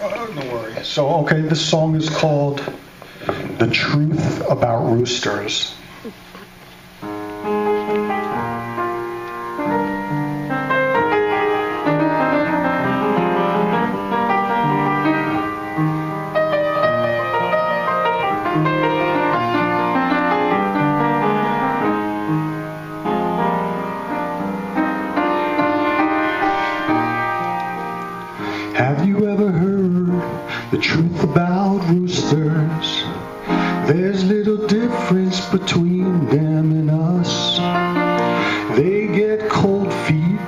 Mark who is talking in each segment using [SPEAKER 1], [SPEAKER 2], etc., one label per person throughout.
[SPEAKER 1] No worries. So, okay, this song is called The Truth About Roosters. Have you ever heard the truth about roosters? There's little difference between them and us. They get cold feet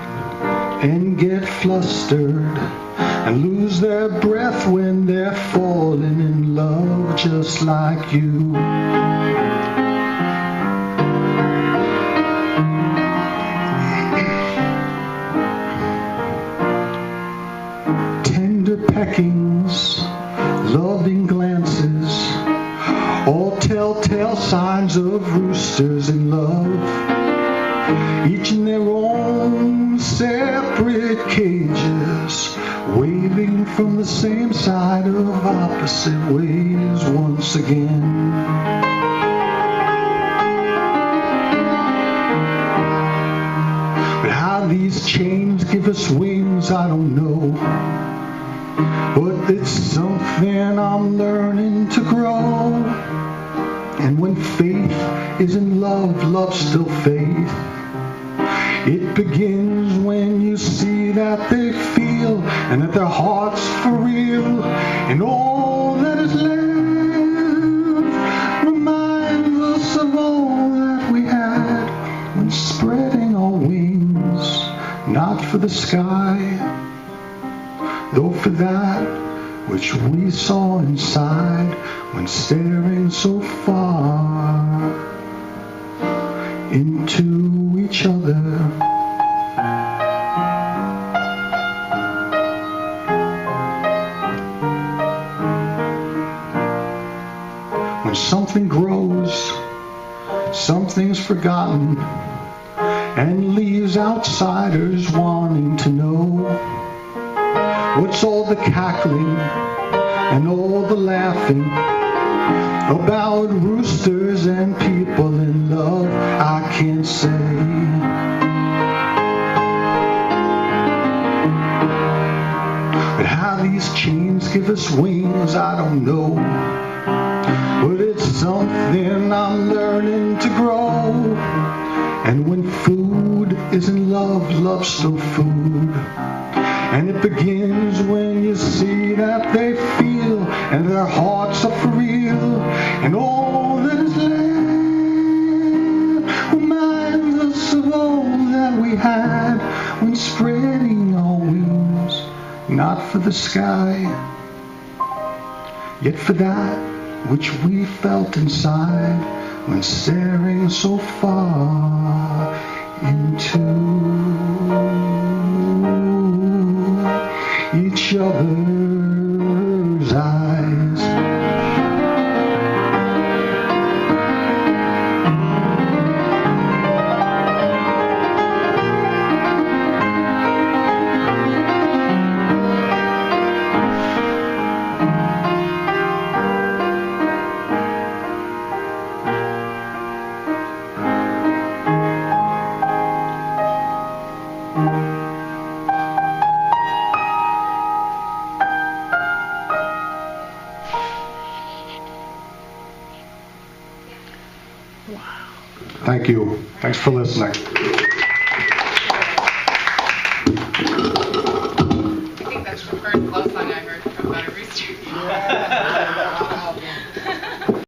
[SPEAKER 1] and get flustered and lose their breath when they're falling in love, just like you. Peckings, loving glances, all telltale signs of roosters in love, each in their own separate cages, waving from the same side of opposite ways once again. But how these chains give us wings, I don't know. But it's something I'm learning to grow. And when faith is in love, love's still faith. It begins when you see that they feel and that their heart's for real. And all that is left reminds us of all that we had when spreading our wings, not for the sky, though for that which we saw inside when staring so far into each other. When something grows, something's forgotten and leaves outsiders wanting to know. What's all the cackling and all the laughing about roosters and people in love? I can't say. But how these chains give us wings, I don't know. But it's something I'm learning to grow. And when food is in love, love's still food. And it begins when you see that they feel and their hearts are for real. And all that is left reminds us of all that we had when spreading our wings, not for the sky, yet for that which we felt inside when staring so far into each other's eyes. Thank you. Thanks for listening.
[SPEAKER 2] I think that's the current close.